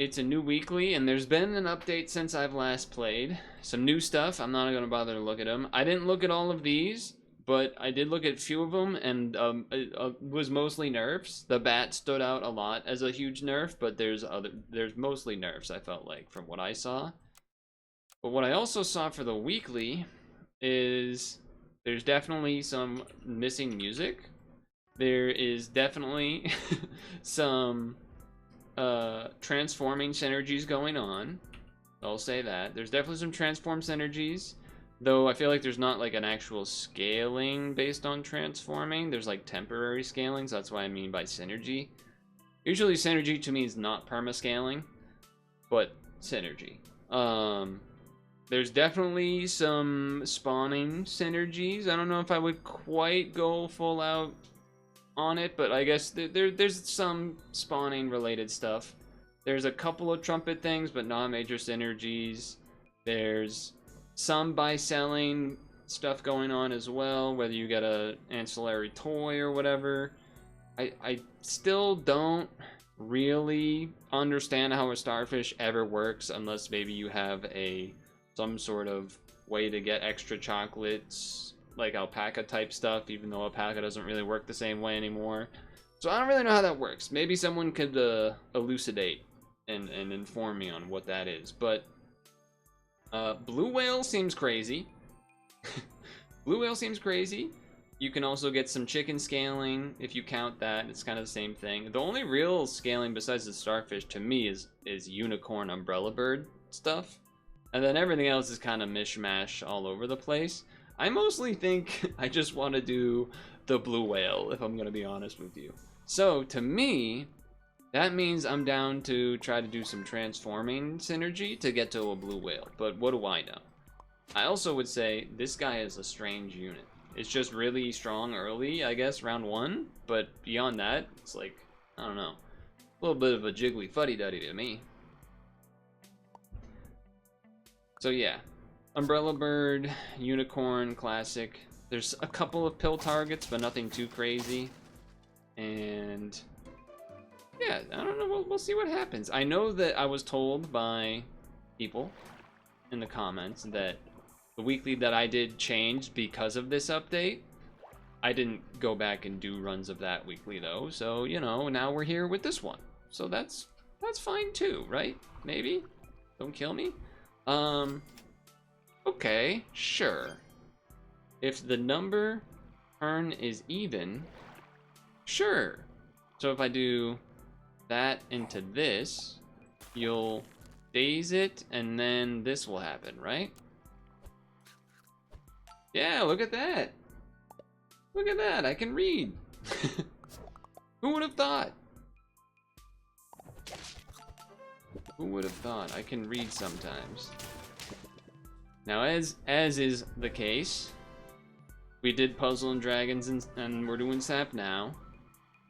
it's a new weekly, and there's been an update since I've last played. Some new stuff. I'm not gonna bother to look at them. I didn't look at all of these, but I did look at a few of them, and it was mostly nerfs. The bat stood out a lot as a huge nerf, but there's mostly nerfs, I felt like, from what I saw. But what I also saw for the weekly is there's definitely some missing music. There is definitely some transforming synergies going on. I'll say that. There's definitely some transform synergies, though I feel like there's not like an actual scaling based on transforming. There's like temporary scaling, so that's what I mean by synergy. Usually synergy to me is not perma-scaling, but synergy. There's definitely some spawning synergies. I don't know if I would quite go full out on it, but I guess there's some spawning related stuff. There's a couple of trumpet things, but not major synergies. There's some by selling stuff going on as well, whether you get a ancillary toy or whatever. I still don't really understand how a starfish ever works unless maybe you have some sort of way to get extra chocolates, like alpaca type stuff, even though alpaca doesn't really work the same way anymore. So I don't really know how that works. Maybe someone could elucidate and inform me on what that is. But blue whale seems crazy. Blue whale seems crazy. You can also get some chicken scaling if you count that. It's kind of the same thing. The only real scaling besides the starfish to me is unicorn umbrella bird stuff. And then everything else is kind of mishmash all over the place. I mostly think I just want to do the blue whale, if I'm going to be honest with you. So, to me, that means I'm down to try to do some transforming synergy to get to a blue whale. But what do I know? I also would say this guy is a strange unit. It's just really strong early, I guess, round 1. But beyond that, it's like, I don't know. A little bit of a jiggly fuddy-duddy to me. So yeah, Umbrella Bird, Unicorn, Classic. There's a couple of pill targets, but nothing too crazy. And yeah, I don't know, we'll see what happens. I know that I was told by people in the comments that the weekly that I did changed because of this update. I didn't go back and do runs of that weekly though, so you know, now we're here with this one. So that's fine too, right? Maybe? Don't kill me? Okay, sure. If the number turn is even, sure. So if I do that into this, you'll daze it, and then this will happen, right? Yeah, look at that. Look at that, I can read. Who would have thought? Who would have thought? I can read sometimes. Now, as is the case, we did Puzzle and Dragons, and we're doing Sap now.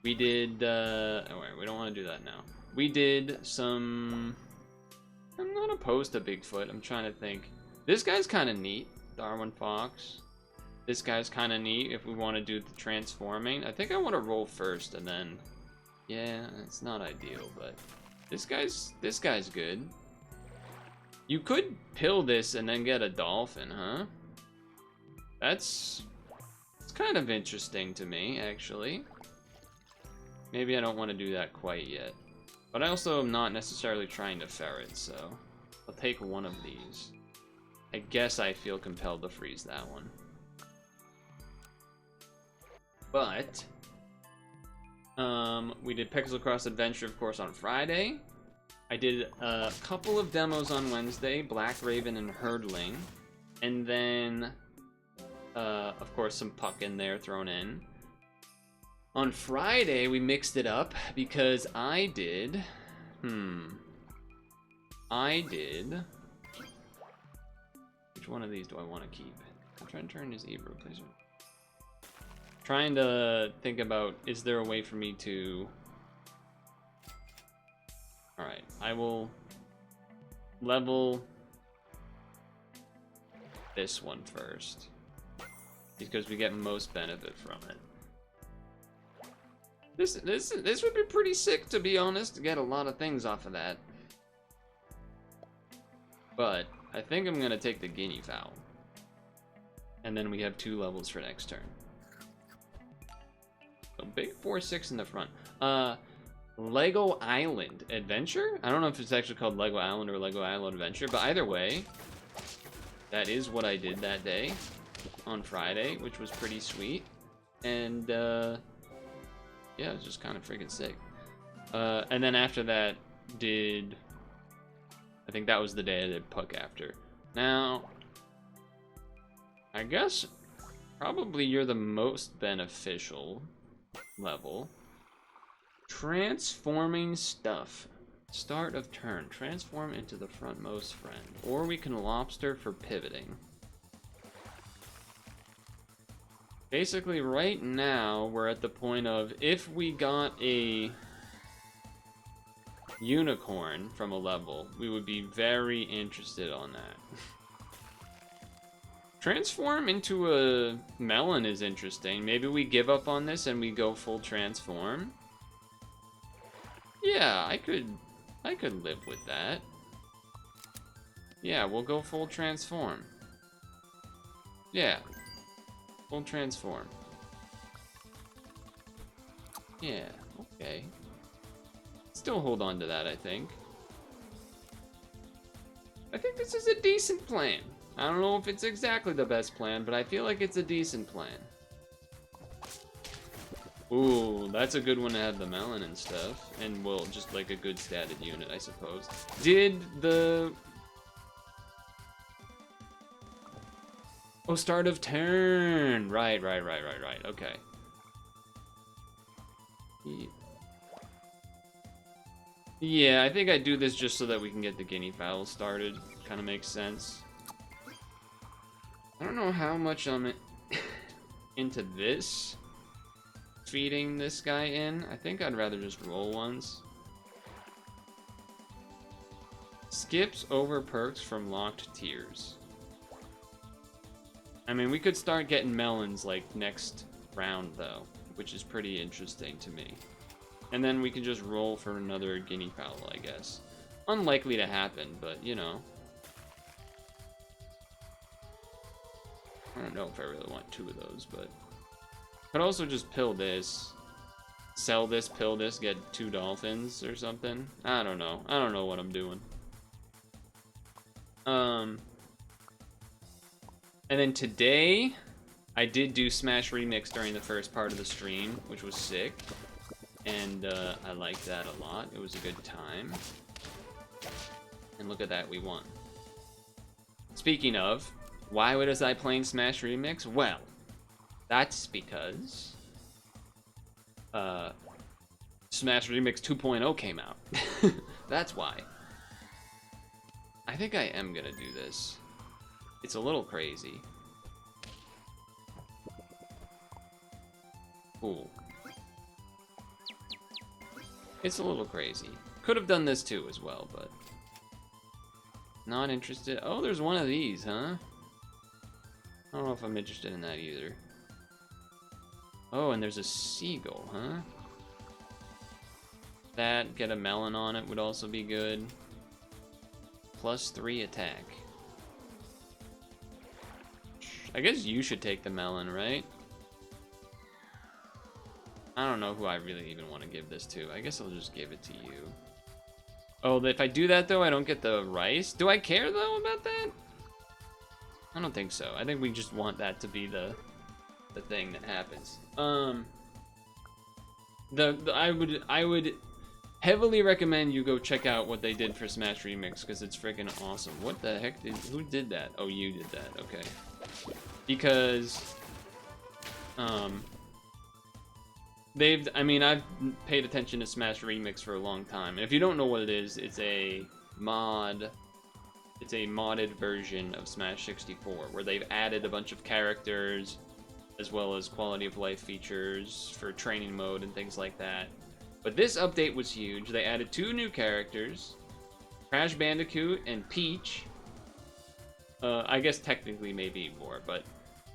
We did, oh wait, we don't want to do that now. We did some, I'm not opposed to Bigfoot, I'm trying to think. This guy's kind of neat, Darwin Fox. This guy's kind of neat if we want to do the transforming. I think I want to roll first and then, yeah, it's not ideal, but this guy's good. You could pill this and then get a dolphin, huh? It's kind of interesting to me, actually. Maybe I don't want to do that quite yet. But I also am not necessarily trying to ferret, so I'll take one of these. I guess I feel compelled to freeze that one. But we did Pixel Cross Adventure, of course, on Friday. I did a couple of demos on Wednesday, Black Raven and Herdling. And then, of course, some Puck in there thrown in. On Friday, we mixed it up because I did... Which one of these do I want to keep? I'm trying to turn his Ebro, please. Trying to think about, is there a way for me to... Alright, I will level this one first, because we get most benefit from it. This would be pretty sick, to be honest, to get a lot of things off of that. But I think I'm gonna take the guinea fowl. And then we have 2 levels for next turn. So big 4-6 in the front. Lego Island Adventure? I don't know if it's actually called Lego Island or Lego Island Adventure, but either way, that is what I did that day on Friday, which was pretty sweet. And yeah, it was just kind of freaking sick. And then after that, I think that was the day I did Puck after. Now, I guess probably you're the most beneficial level. Transforming stuff. Start of turn. Transform into the frontmost friend. Or we can lobster for pivoting. Basically, right now, we're at the point of if we got a unicorn from a level, we would be very interested on that. Transform into a melon is interesting. Maybe we give up on this and we go full transform. Yeah, I could live with that. Yeah, we'll go full transform. Yeah. Full transform. Yeah, okay. Still hold on to that, I think. I think this is a decent plan. I don't know if it's exactly the best plan, but I feel like it's a decent plan. Ooh, that's a good one to have the melon and stuff. And, well, just like a good statted unit, I suppose. Did the... Oh, start of turn. Right. Okay. Yeah, I think I do this just so that we can get the guinea fowl started. Kind of makes sense. I don't know how much I'm into this. Feeding this guy in. I think I'd rather just roll ones. Skips over perks from locked tiers. I mean, we could start getting melons like next round though, which is pretty interesting to me. And then we can just roll for another guinea fowl, I guess. Unlikely to happen, but you know. I don't know if I really want 2 of those, but could also just pill this, sell this, pill this, get 2 dolphins or something. I don't know. I don't know what I'm doing. And then today, I did do Smash Remix during the first part of the stream, which was sick. And I liked that a lot. It was a good time. And look at that, we won. Speaking of, why was I playing Smash Remix? Well, that's because Smash Remix 2.0 came out. That's why. I think I am gonna do this. It's a little crazy. Cool. It's a little crazy. Could have done this too as well, but not interested. Oh, there's one of these, huh? I don't know if I'm interested in that either. Oh, and there's a seagull, huh? That, get a melon on it would also be good. +3 attack. I guess you should take the melon, right? I don't know who I really even want to give this to. I guess I'll just give it to you. Oh, if I do that though, I don't get the rice? Do I care though about that? I don't think so. I think we just want that to be the thing that happens. I would heavily recommend you go check out what they did for Smash Remix because it's freaking awesome. What the heck who did that? Oh, you did that. Okay. Because I've paid attention to Smash Remix for a long time. And if you don't know what it is, it's a mod. It's a modded version of Smash 64 where they've added a bunch of characters as well as quality of life features for training mode and things like that. But this update was huge. They added 2 new characters, Crash Bandicoot and Peach. I guess technically maybe more, but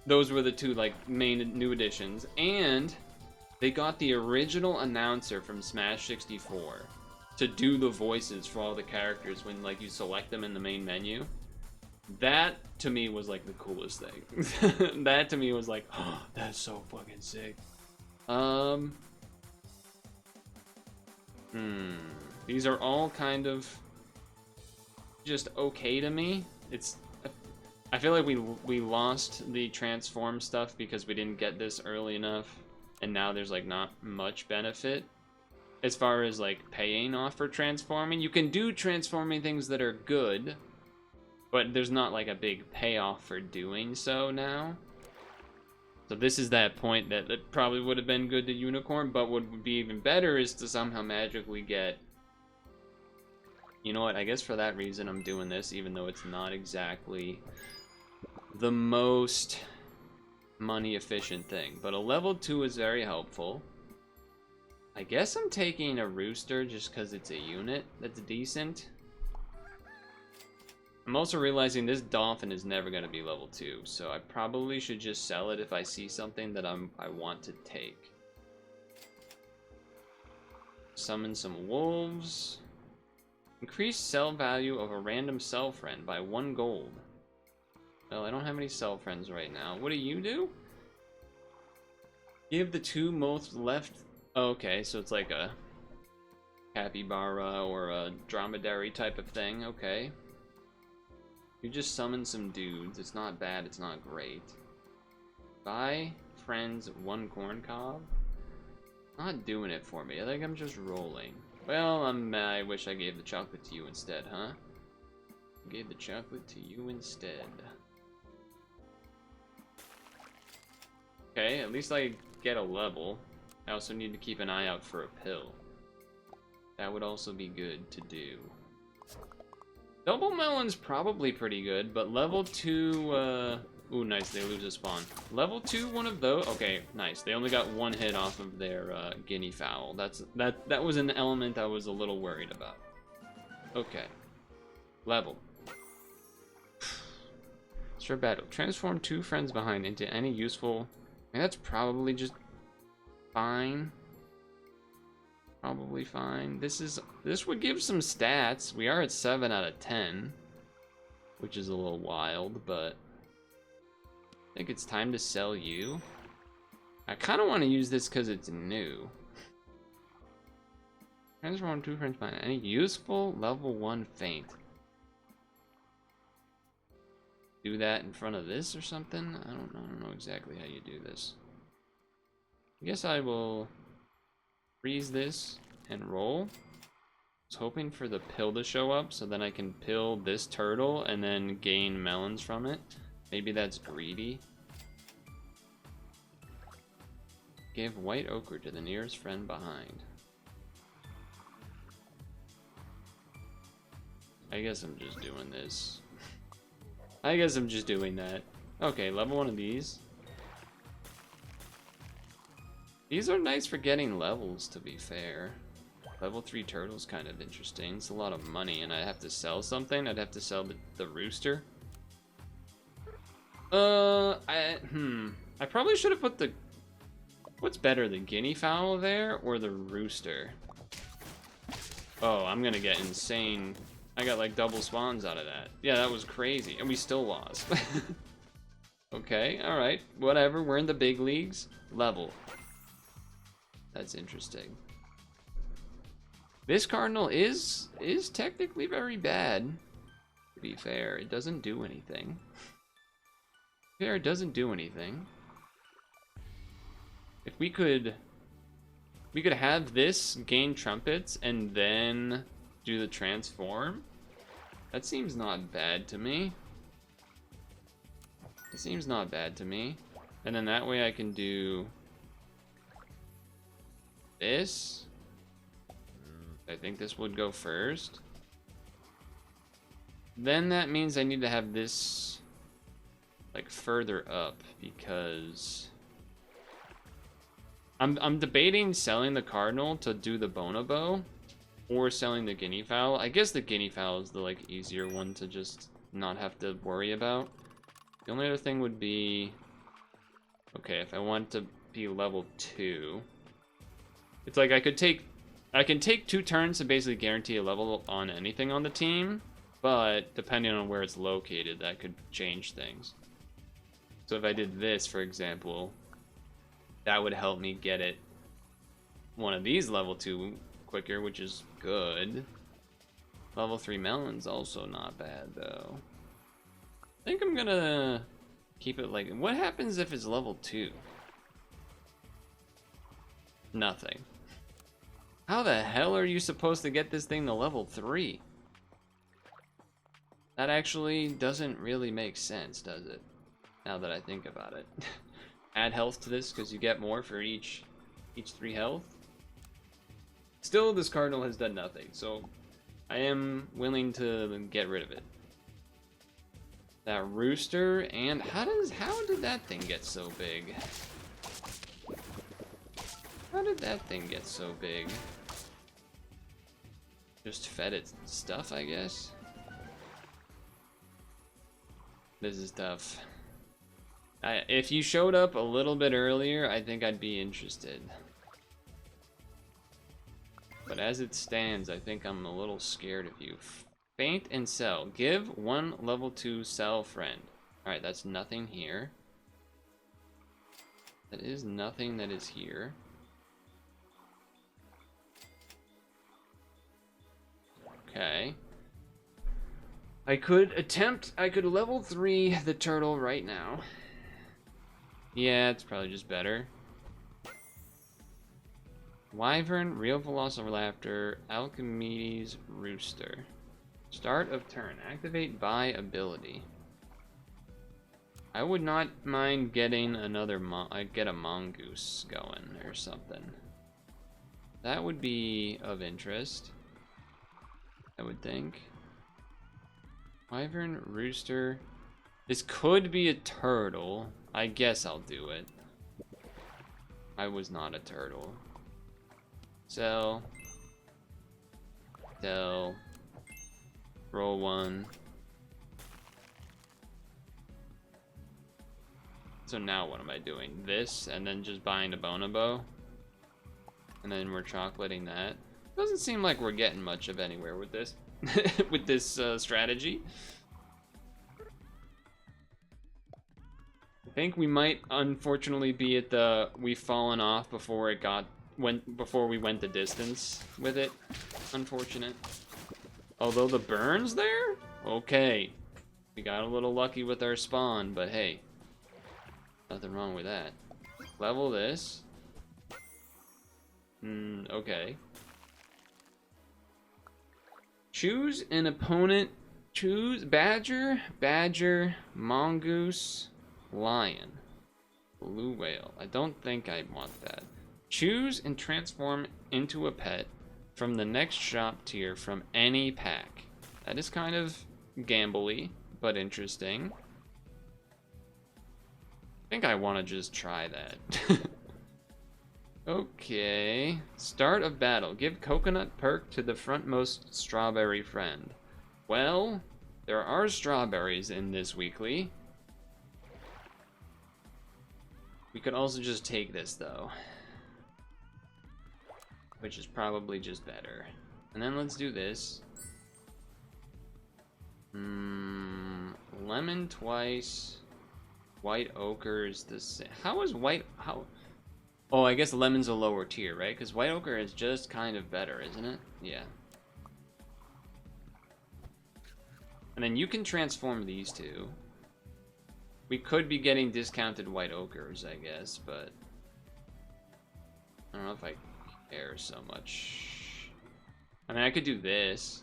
those were the 2 like main new additions. And they got the original announcer from Smash 64 to do the voices for all the characters when like you select them in the main menu. That to me was like the coolest thing. That to me was like, oh, that's so fucking sick. These are all kind of just okay to me. I feel like we lost the transform stuff because we didn't get this early enough, and now there's like not much benefit as far as like paying off for transforming. You can do transforming things that are good, but there's not like a big payoff for doing so now. So this is that point that probably would have been good to Unicorn, but what would be even better is to somehow magically get... You know what, I guess for that reason I'm doing this, even though it's not exactly the most money efficient thing. But a level 2 is very helpful. I guess I'm taking a Rooster just because it's a unit that's decent. I'm also realizing this Dolphin is never going to be level 2, so I probably should just sell it if I see something that I want to take. Summon some Wolves. Increase sell value of a random sell friend by 1 gold. Well, I don't have any sell friends right now. What do you do? Give the 2 most left... Oh, okay, so it's like a capybara or a dromedary type of thing. Okay. You just summon some dudes. It's not bad, it's not great. Buy friends 1 corn cob. Not doing it for me. I think I'm just rolling. Well, I wish I gave the chocolate to you instead, huh? I gave the chocolate to you instead. Okay, at least I get a level. I also need to keep an eye out for a pill. That would also be good to do. Double melon's probably pretty good, but level 2, ooh, nice, they lose a spawn. Level 2, one of those, okay, nice. They only got 1 hit off of their guinea fowl. That was an element I was a little worried about. Okay. Level. Start battle. Transform 2 friends behind into any useful... I mean, that's probably just fine. Probably fine. This would give some stats. We are at 7 out of 10, which is a little wild, but I think it's time to sell you. I kind of want to use this because it's new. Transform 2 friends behind any useful level 1 feint. Do that in front of this or something? I don't know exactly how you do this. I guess I will freeze this and roll. I was hoping for the pill to show up so then I can pill this turtle and then gain melons from it. Maybe that's greedy. Give white ochre to the nearest friend behind. I guess I'm just doing this. I guess I'm just doing that. Okay, level 1 of these. These are nice for getting levels, to be fair. Level 3 turtle's kind of interesting. It's a lot of money, and I have to sell something. I'd have to sell the rooster. I probably should have put the... What's better, the guinea fowl there or the rooster? Oh, I'm gonna get insane. I got like double spawns out of that. Yeah, that was crazy, and we still lost. Okay, alright, whatever, we're in the big leagues. Level. That's interesting. This cardinal is technically very bad, to be fair. It doesn't do anything. It doesn't do anything. If we could have this gain trumpets and then do the transform, that seems not bad to me. It seems not bad to me. And then that way I can do this. I think this would go first. Then that means I need to have this like further up because I'm debating selling the cardinal to do the bonobo or selling the guinea fowl. I guess the guinea fowl is the like easier one to just not have to worry about. The only other thing would be, okay, if I want to be level 2, it's like I could take I can take 2 turns to basically guarantee a level on anything on the team, but depending on where it's located, that could change things. So if I did this, for example, that would help me get it one of these level 2 quicker, which is good. Level 3 melon's also not bad, though. I think I'm gonna keep it like... What happens if it's level 2? Nothing. How the hell are you supposed to get this thing to level 3? That actually doesn't really make sense, does it? Now that I think about it. Add health to this because you get more for each 3 health. Still, this cardinal has done nothing, so I am willing to get rid of it. That rooster, and how did that thing get so big? How did that thing get so big? Just fed it stuff, I guess. This is tough. If you showed up a little bit earlier, I think I'd be interested. But as it stands, I think I'm a little scared of you. Faint and sell. Give 1 level 2 sell friend. Alright, that's nothing here. That is nothing that is here. Okay. I could level 3 the turtle right now. Yeah, it's probably just better. Wyvern, Real Velociraptor, Alchemedes, Rooster. Start of turn. Activate by ability. I would not mind getting another get a mongoose going or something. That would be of interest, I would think. Wyvern, Rooster. This could be a turtle. I guess I'll do it. I was not a turtle. Sell. Sell. Roll 1. So now what am I doing? This, and then just buying a bonobo? And then we're chocolating that. Doesn't seem like we're getting much of anywhere with this. with this strategy. I think we might unfortunately be at the we've fallen off before we went the distance with it. Unfortunate. Although the burn's there? Okay. We got a little lucky with our spawn, but hey. Nothing wrong with that. Level this. Okay. Choose an opponent. Choose badger, mongoose, lion, blue whale. I don't think I want that. Choose and transform into a pet from the next shop tier from any pack. That is kind of gambly, but interesting. I think I want to just try that. Okay. Start of battle. Give coconut perk to the frontmost strawberry friend. Well, there are strawberries in this weekly. We could also just take this, though. Which is probably just better. And then let's do this. Lemon twice. White ochre's the same. How is white... How... Oh, I guess lemon's a lower tier, right? Because white ochre is just kind of better, isn't it? Yeah. And then you can transform these two. We could be getting discounted white ochres, I guess, but... I don't know if I care so much. I mean, I could do this.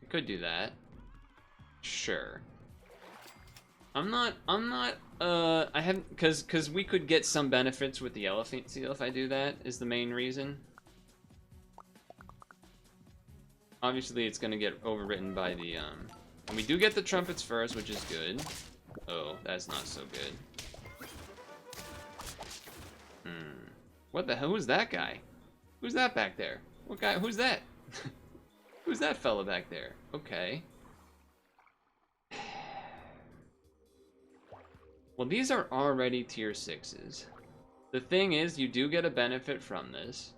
I could do that. Sure. I haven't, cause we could get some benefits with the elephant seal if I do that, is the main reason. Obviously, it's gonna get overwritten by the, and we do get the trumpets first, which is good. Oh, that's not so good. What the hell? Who's that guy? Who's that back there? What guy? Who's that? Who's that fella back there? Okay. Well, these are already tier 6s. The thing is, you do get a benefit from this.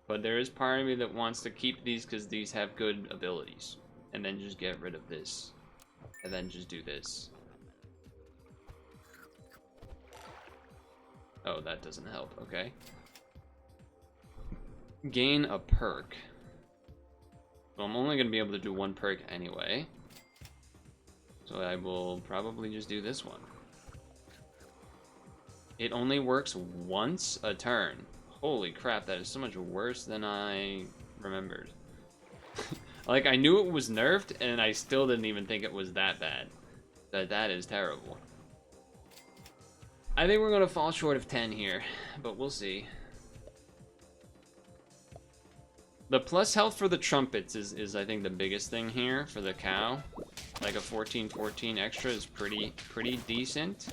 But there is part of me that wants to keep these because these have good abilities. And then just get rid of this. And then just do this. Oh, that doesn't help. Okay. Gain a perk. So I'm only going to be able to do one perk anyway. So I will probably just do this one. It only works once a turn. Holy crap, that is so much worse than I remembered. Like, I knew it was nerfed, and I still didn't even think it was that bad. That is terrible. I think we're going to fall short of 10 here, but we'll see. The plus health for the trumpets is I think, the biggest thing here for the cow. Like a 14-14 extra is pretty decent.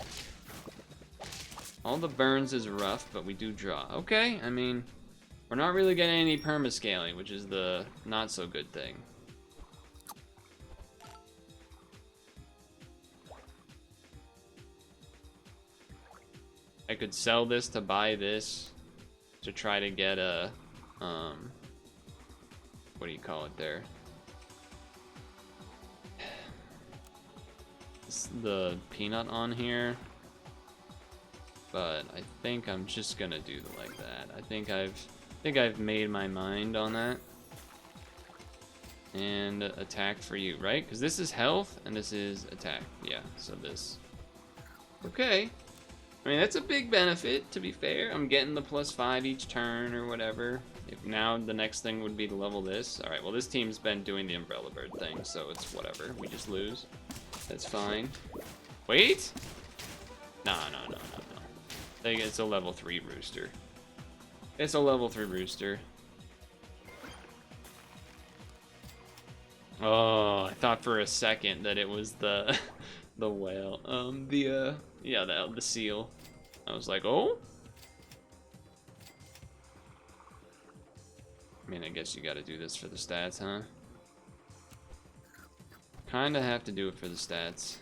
All the burns is rough, but we do draw. Okay, I mean, we're not really getting any permascaling, which is the not so good thing. I could sell this to buy this to try to get a, what do you call it there? It's the peanut on here. But I think I'm just gonna do it like that. I think I've made my mind on that. And attack for you, right? Because this is health and this is attack. Yeah, so this. Okay. I mean, that's a big benefit, to be fair. I'm getting the +5 each turn or whatever. If now the next thing would be to level this. Alright, well this team's been doing the Umbrella Bird thing, so it's whatever. We just lose. That's fine. Wait! No. I think it's a level 3 rooster. It's a level 3 rooster. Oh, I thought for a second that it was the the whale. Yeah, the seal. I was like, oh? I mean, I guess you gotta do this for the stats, huh? Kinda have to do it for the stats.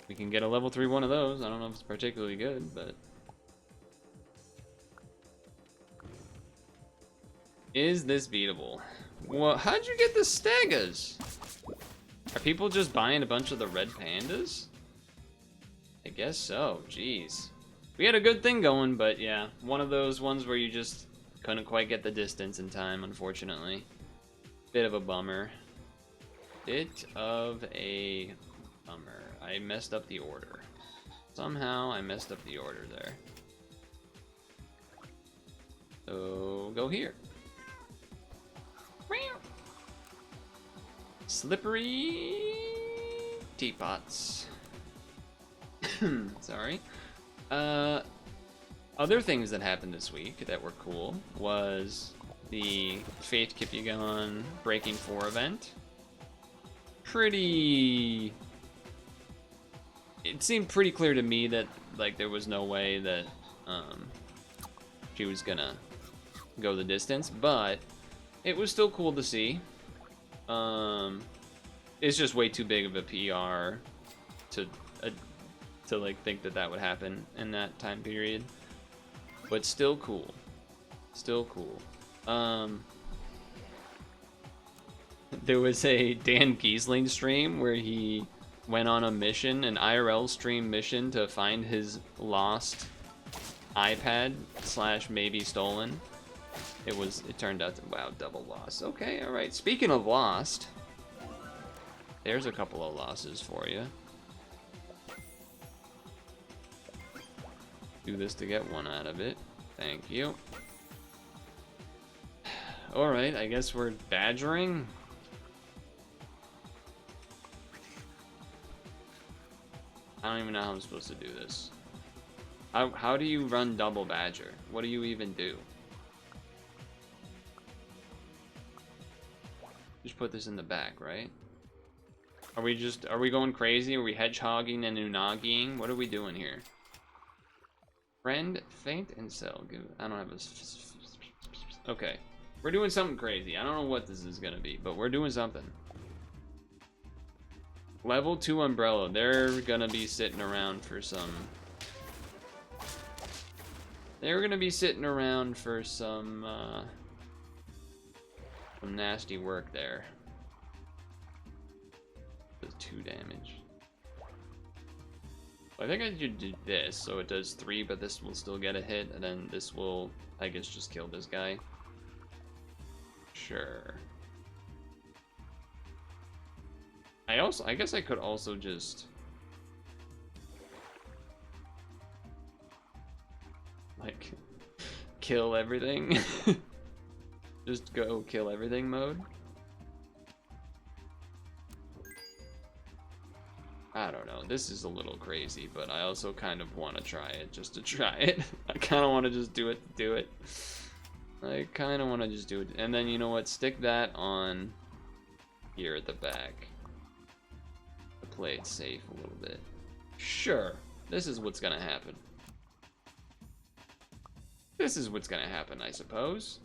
We can get a level 3 one of those. I don't know if it's particularly good, but... Is this beatable? Well, how'd you get the stegas? Are people just buying a bunch of the red pandas? I guess so, jeez. We had a good thing going, but yeah, one of those ones where you just couldn't quite get the distance in time, unfortunately. Bit of a bummer. Bit of a bummer. I messed up the order. Somehow I messed up the order there. So go here. Slippery teapots. Sorry. Other things that happened this week that were cool was the Faith Kipigon Breaking 4 event. It seemed pretty clear to me that like there was no way that she was gonna go the distance, but it was still cool to see. It's just way too big of a PR to like think that would happen in that time period, but still cool. There was a Dan Giesling stream where he went on a mission, an IRL stream mission, to find his lost iPad / maybe stolen. It turned out to, wow, double loss. Okay, all right. Speaking of lost, there's a couple of losses for you. Do this to get one out of it. Thank you. All right, I guess we're badgering. I don't even know how I'm supposed to do this. How do you run double badger? What do you even do? Just put this in the back, right? Are we going crazy? Are we hedgehogging and unagiing? What are we doing here? Friend, faint, and sell. I don't have a... Okay. We're doing something crazy. I don't know what this is gonna be, but we're doing something. Level 2 Umbrella. They're gonna be sitting around for some... They're gonna be sitting around for some nasty work there. Does 2 damage. I think I should do this, so it does 3, but this will still get a hit, and then this will, I guess, just kill this guy. Sure. I guess I could also just like kill everything. Just go kill everything mode. I don't know. This is a little crazy, but I also kind of want to try it just to try it. I kind of want to just do it to do it. I kind of want to just do it. And then, you know what? Stick that on here at the back. To play it safe a little bit. Sure. This is what's going to happen. This is what's going to happen, I suppose.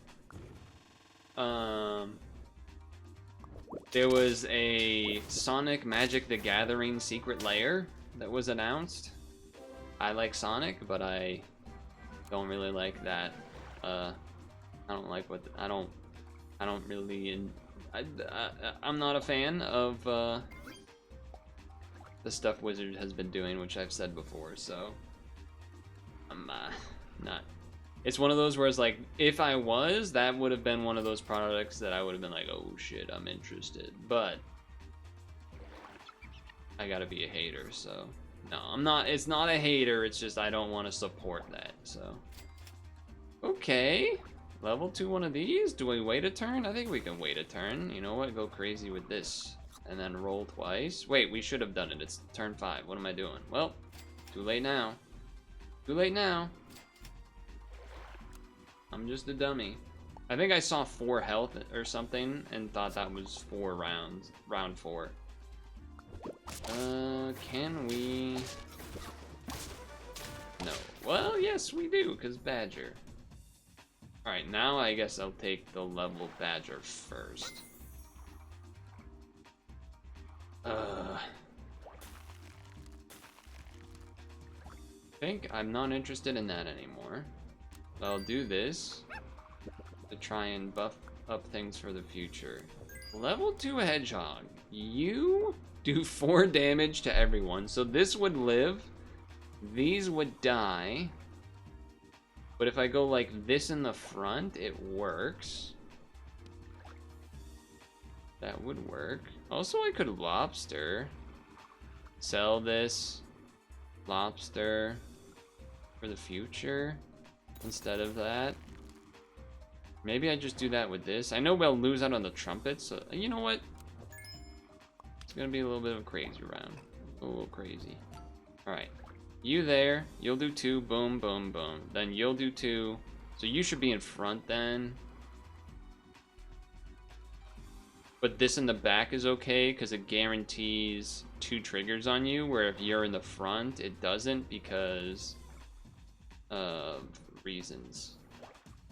There was a Sonic Magic the Gathering secret lair that was announced. I like Sonic, but I don't really like that. I don't like what I don't really. I'm not a fan of the stuff Wizard has been doing, which I've said before. So I'm not. It's one of those where it's like, if I was, that would have been one of those products that I would have been like, oh shit, I'm interested. But I gotta be a hater, so no, I'm not. It's not a hater. It's just I don't want to support that. So okay, level 2 one of these. Do we wait a turn? I think we can wait a turn. You know what? Go crazy with this, and then roll twice. Wait, we should have done it. It's turn 5. What am I doing? Well, too late now. Too late now. I'm just a dummy. I think I saw 4 health or something and thought that was 4 rounds. Round 4. Can we? No. Well, yes, we do, because Badger. Alright, now I guess I'll take the level Badger first. I think I'm not interested in that anymore. I'll do this to try and buff up things for the future. Level 2 Hedgehog. You do 4 damage to everyone. So this would live. These would die. But if I go like this in the front, it works. That would work. Also, I could lobster. Sell this. Lobster. For the future. Instead of that. Maybe I just do that with this. I know we'll lose out on the trumpet, so you know what? It's gonna be a little bit of a crazy round. A little crazy. Alright. You there. You'll do 2. Boom, boom, boom. Then you'll do 2. So you should be in front then. But this in the back is okay, because it guarantees 2 triggers on you, where if you're in the front, it doesn't because of reasons.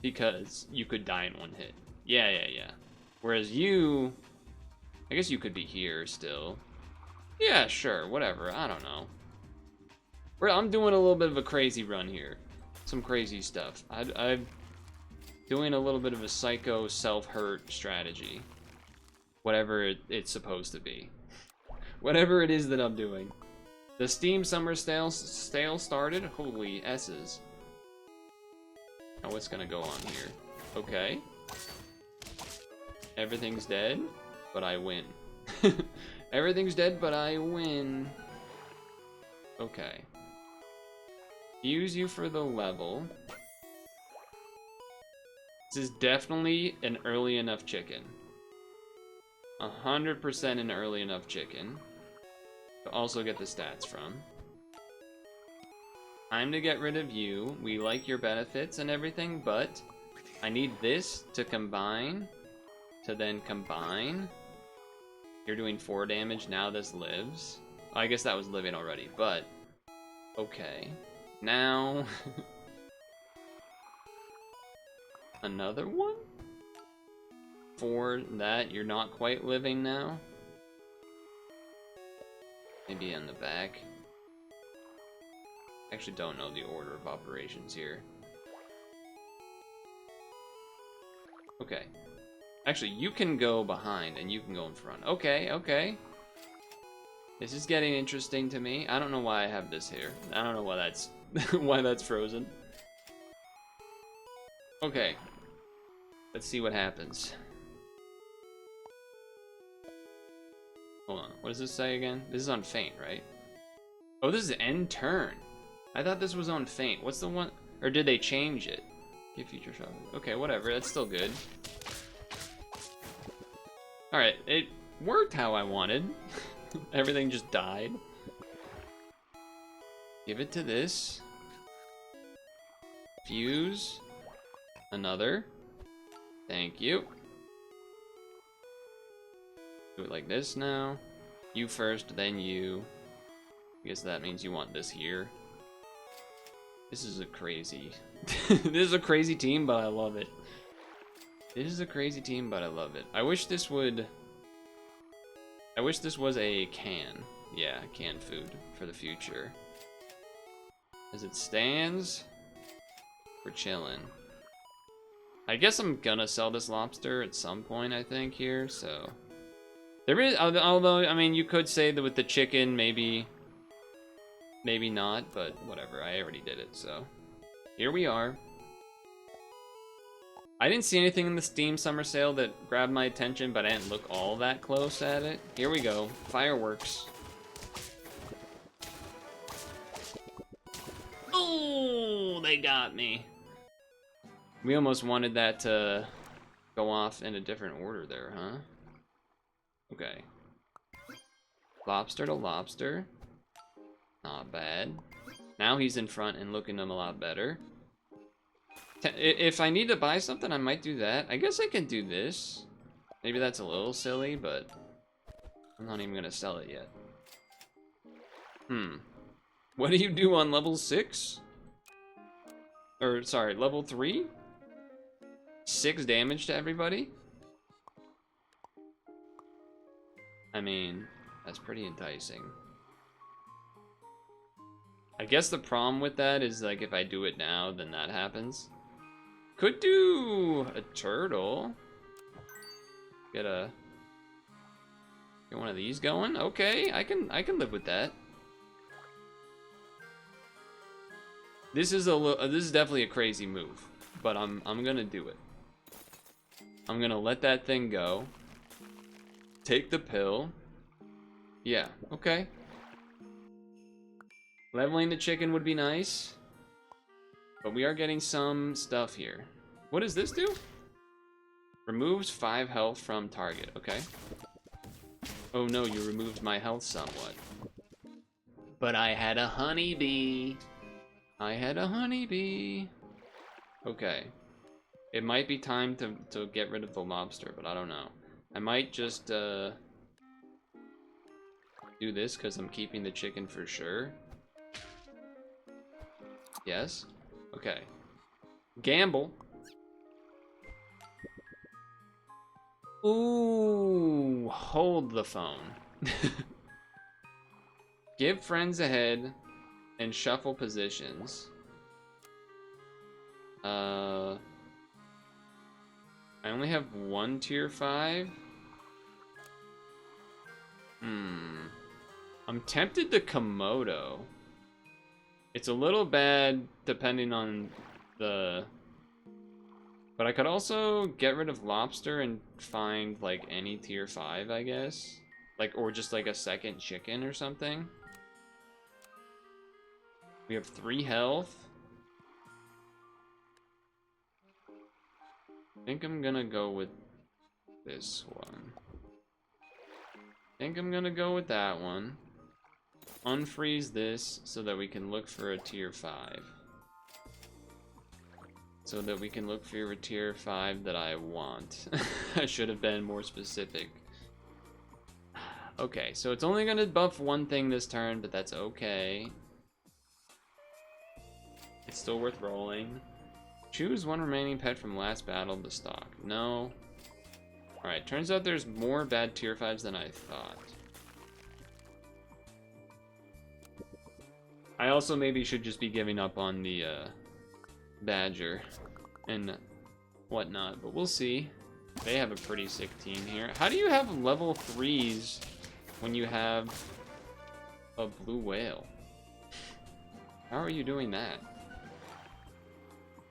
Because you could die in 1 hit. Yeah. Whereas you, I guess you could be here still. Yeah, sure, whatever. I don't know. I'm doing a little bit of a crazy run here. Some crazy stuff. I'm doing a little bit of a psycho self-hurt strategy. Whatever it's supposed to be. Whatever it is that I'm doing. The Steam Summer Sale started. Holy S's. Now what's gonna go on here? Okay. Everything's dead, but I win. Everything's dead, but I win. Okay. Use you for the level. This is definitely an early enough chicken. 100% an early enough chicken. To also get the stats from. Time to get rid of you. We like your benefits and everything, but I need this to combine. To then combine. You're doing 4 damage. Now this lives. I guess that was living already, but okay. Now another one? For that, you're not quite living now. Maybe in the back. Actually don't know the order of operations here. Okay. Actually, you can go behind and you can go in front. Okay, okay. This is getting interesting to me. I don't know why I have this here. I don't know why that's why that's frozen. Okay. Let's see what happens. Hold on. What does this say again? This is on faint, right? Oh, this is end turn. I thought this was on faint. What's the one? Or did they change it? Give future shot. Okay, whatever. That's still good. Alright, it worked how I wanted. Everything just died. Give it to this. Fuse. Another. Thank you. Do it like this now. You first, then you. I guess that means you want this here. This is a crazy... this is a crazy team, but I love it. This is a crazy team, but I love it. I wish this would... I wish this was a can. Yeah, canned food for the future. As it stands, we're chilling. I guess I'm gonna sell this lobster at some point, I think, here, so... There is... Although, I mean, you could say that with the chicken, maybe not, but whatever. I already did it, so... Here we are. I didn't see anything in the Steam summer sale that grabbed my attention, but I didn't look all that close at it. Here we go. Fireworks. Oh, they got me. We almost wanted that to go off in a different order there, huh? Okay. Lobster to lobster. Not bad. Now he's in front and looking him a lot better. If I need to buy something, I might do that. I guess I can do this. Maybe that's a little silly, but I'm not even gonna sell it yet. What do you do on level 6? Or, sorry, level 3? 6 damage to everybody? I mean, that's pretty enticing. I guess the problem with that is, like, if I do it now, then that happens. Could do a turtle. Get one of these going. Okay, I can live with that. This is definitely a crazy move, but I'm gonna do it. I'm gonna let that thing go. Take the pill. Yeah. Okay. Leveling the chicken would be nice. But we are getting some stuff here. What does this do? Removes 5 health from target. Okay. Oh no, you removed my health somewhat. But I had a honeybee. I had a honeybee. Okay. It might be time to get rid of the lobster, but I don't know. I might just do this because I'm keeping the chicken for sure. Yes? Okay. Gamble. Ooh, hold the phone. Give friends a head and shuffle positions. I only have 1 tier 5. I'm tempted to Komodo. It's a little bad depending on the... But I could also get rid of lobster and find, like, any tier 5, I guess. Like, or just, like, a second chicken or something. We have 3 health. I think I'm gonna go with this one. I think I'm gonna go with that one. Unfreeze this so that we can look for a tier 5. So that we can look for a tier 5 that I want. I should have been more specific. Okay, so it's only gonna buff one thing this turn, but that's okay. It's still worth rolling. Choose one remaining pet from last battle to stock. No. Alright, turns out there's more bad tier 5s than I thought. I also maybe should just be giving up on the badger and whatnot, but we'll see. They have a pretty sick team here. How do you have level 3s when you have a blue whale? How are you doing that?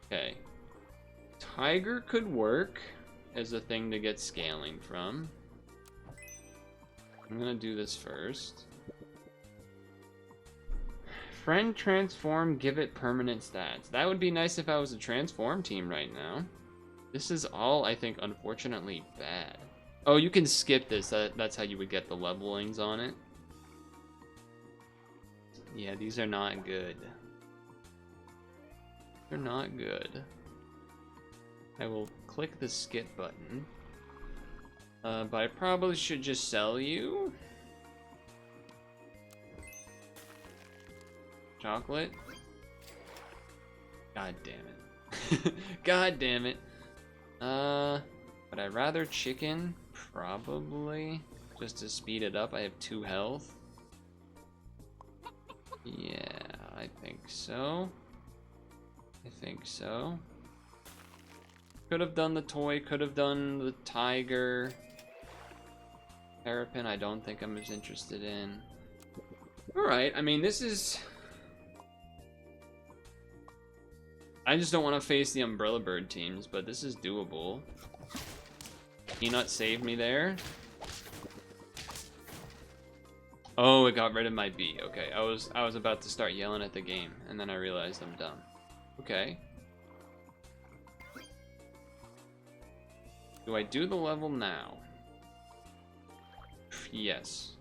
Okay. Tiger could work as a thing to get scaling from. I'm gonna do this first. Friend transform, give it permanent stats. That would be nice if I was a transform team right now. This is all, I think, unfortunately bad. Oh, you can skip this. That's how you would get the levelings on it. Yeah, these are not good. They're not good. I will click the skip button. But I probably should just sell you. Chocolate. God damn it. God damn it. But I'd rather chicken, probably. Just to speed it up. I have 2 health. Yeah, I think so. I think so. Could have done the toy, could have done the tiger. Terrapin, I don't think I'm as interested in. Alright, I mean, this is... I just don't want to face the Umbrella Bird teams, but this is doable. Peanut saved me there. Oh, it got rid of my bee. Okay, I was about to start yelling at the game, and then I realized I'm dumb. Okay. Do I do the level now? Yes.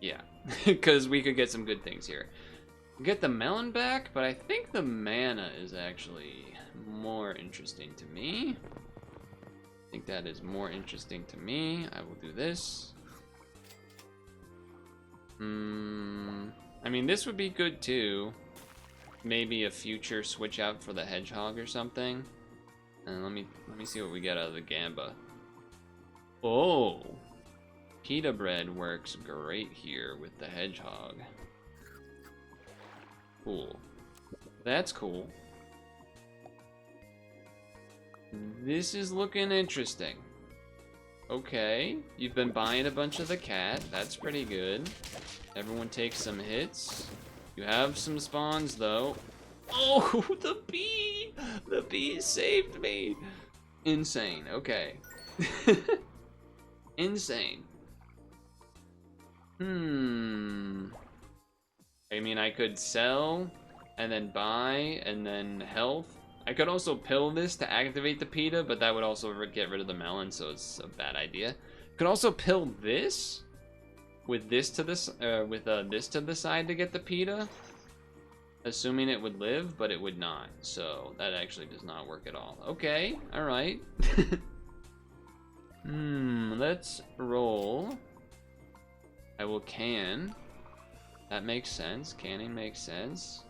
Yeah, because we could get some good things here. Get the melon back, but I think the mana is actually more interesting to me. I think that is more interesting to me. I will do this. I mean, this would be good too. Maybe a future switch out for the hedgehog or something. And let me see what we get out of the gamba. Oh, pita bread works great here with the hedgehog. Cool. That's cool. This is looking interesting. Okay, you've been buying a bunch of the cat. That's pretty good. Everyone takes some hits. You have some spawns though. Oh, the bee! The bee saved me. Insane. Okay. Insane. I mean, I could sell, and then buy, and then health. I could also pill this to activate the pita, but that would also get rid of the melon, so it's a bad idea. Could also pill this, with this to this, this to the side to get the pita, assuming it would live, but it would not. So that actually does not work at all. Okay, all right. Let's roll. I will can. That makes sense. Canning makes sense.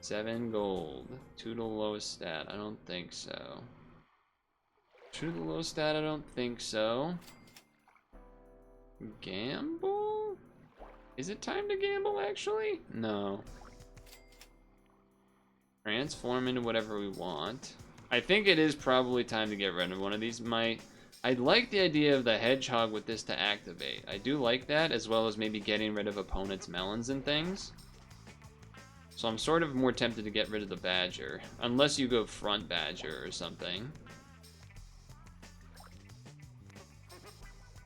7 gold. 2 to the lowest stat. I don't think so. 2 to the lowest stat. I don't think so. Gamble? Is it time to gamble, actually? No. Transform into whatever we want. I think it is probably time to get rid of one of these. I like the idea of the hedgehog with this to activate. I do like that, as well as maybe getting rid of opponents' melons and things. So I'm sort of more tempted to get rid of the badger, unless you go front badger or something.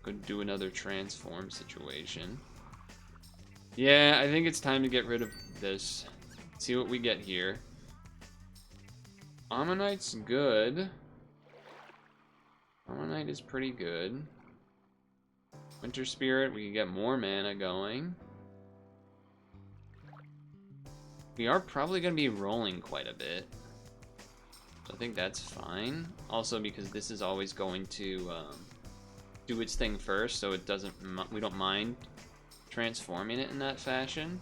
Could do another transform situation. Yeah, I think it's time to get rid of this. See what we get here. Ammonite's good. Ammonite is pretty good. Winter Spirit, we can get more mana going. We are probably going to be rolling quite a bit. So I think that's fine. Also because this is always going to do its thing first, so it doesn't. We don't mind transforming it in that fashion.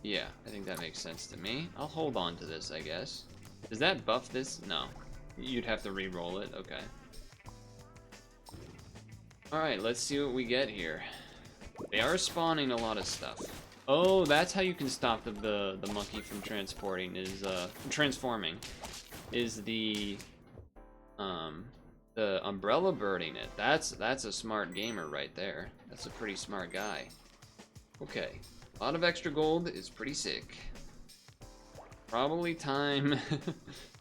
Yeah, I think that makes sense to me. I'll hold on to this, I guess. Does that buff this? No. You'd have to re-roll it. Okay. Alright, let's see what we get here. They are spawning a lot of stuff. Oh, that's how you can stop the monkey from transporting, is transforming. is the umbrella birding it. That's a smart gamer right there. That's a pretty smart guy. Okay, a lot of extra gold is pretty sick. Probably time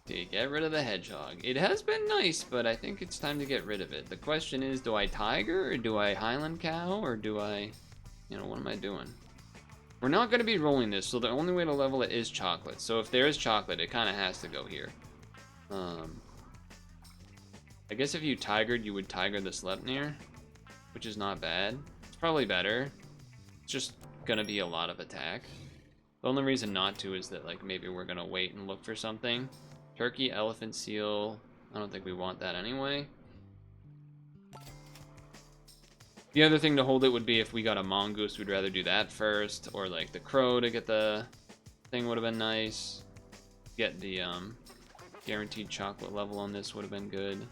to get rid of the hedgehog. It has been nice, but I think it's time to get rid of it. The question is, do I tiger, or do I Highland cow, or do I, you know, what am I doing? We're not going to be rolling this, so the only way to level it is chocolate. So if there is chocolate, it kind of has to go here. I guess if you tigered, you would tiger the Sleipnir, which is not bad. It's probably better. It's just going to be a lot of attack. The only reason not to is that, like, maybe we're going to wait and look for something. Turkey, elephant, seal. I don't think we want that anyway. The other thing to hold it would be if we got a mongoose, we'd rather do that first. Or, like, the crow to get the thing would have been nice. Get the guaranteed chocolate level on this would have been good.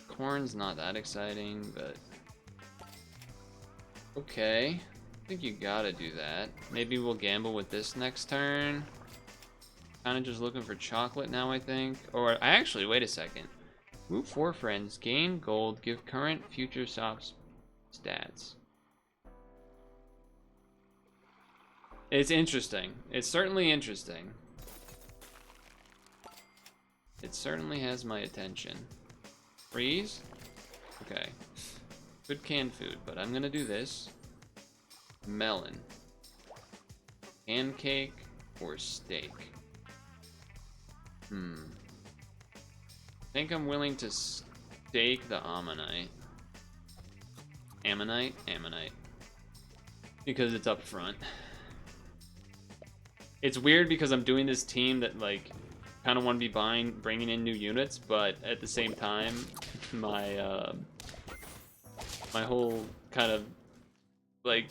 Corn's not that exciting, but... Okay. I think you gotta do that. Maybe we'll gamble with this next turn. Kind of just looking for chocolate now, I think. Or, actually, wait a second. Move 4 friends, gain gold, give current, future soft stats. It's interesting. It's certainly interesting. It certainly has my attention. Freeze? Okay. Good canned food, but I'm gonna do this. Melon. Pancake or steak? I think I'm willing to stake the ammonite. Ammonite? Ammonite. Because it's up front. It's weird because I'm doing this team that, like, kind of want to be bringing in new units, but at the same time, my my whole kind of, like,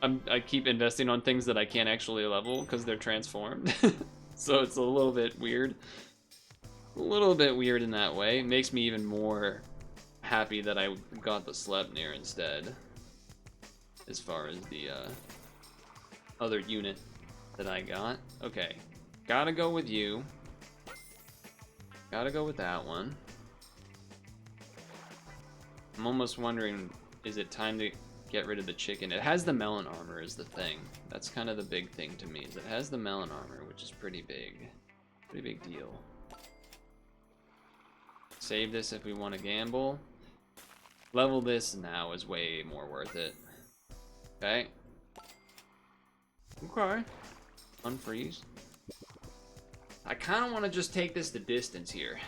I keep investing on things that I can't actually level because they're transformed. So it's a little bit weird. A little bit weird in that way. It makes me even more happy that I got the Sleipnir instead. As far as the other unit that I got. Okay. Gotta go with you. Gotta go with that one. I'm almost wondering, is it time to get rid of the chicken? It has the melon armor is the thing. That's kind of the big thing to me, is it has the melon armor, which is pretty big. Pretty big deal. Save this if we want to gamble. Level this now is way more worth it. Okay. Okay. Unfreeze. I kind of want to just take this the distance here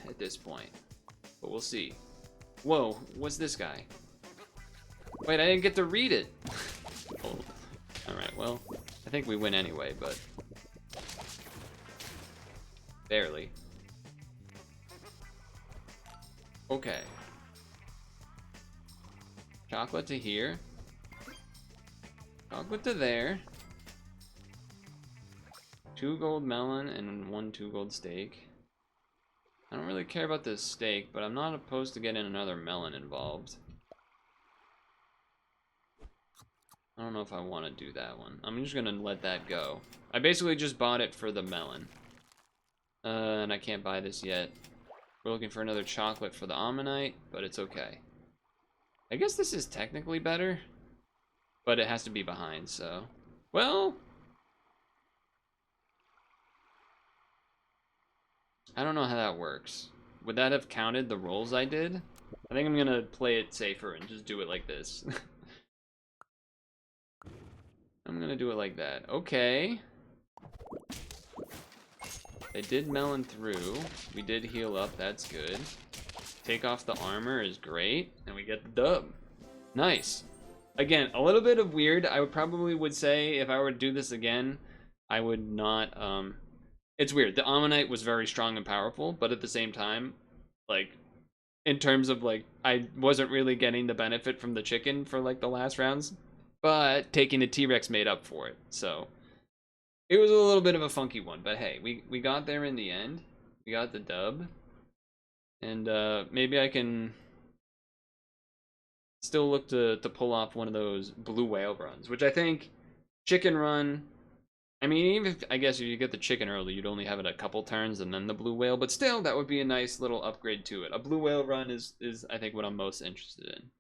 at this point. But we'll see. Whoa, what's this guy? Wait, I didn't get to read it. Oh. Alright, well, I think we win anyway, but... barely. Okay. Chocolate to here. Chocolate to there. 2 gold melon and 1 2 gold steak. I don't really care about this steak, but I'm not opposed to getting another melon involved. I don't know if I want to do that one. I'm just gonna let that go. I basically just bought it for the melon. And I can't buy this yet. We're looking for another chocolate for the ammonite, but it's okay. I guess this is technically better, but it has to be behind, so... well... I don't know how that works. Would that have counted the rolls I did? I think I'm gonna play it safer and just do it like this. I'm gonna do it like that. Okay. They did melon through. We did heal up, that's good. Take off the armor is great, and we get the dub. Nice. Again, a little bit of weird. I would say if I were to do this again, I would not, it's weird. The ammonite was very strong and powerful, but at the same time, like, in terms of, like, I wasn't really getting the benefit from the chicken for, like, the last rounds, but taking the T-Rex made up for it, so... it was a little bit of a funky one, but hey, we got there in the end. We got the dub. And maybe I can still look to pull off one of those blue whale runs, which I think chicken run I mean, even if, I guess if you get the chicken early, you'd only have it a couple turns and then the blue whale, but still, that would be a nice little upgrade to it. A blue whale run is I think what I'm most interested in.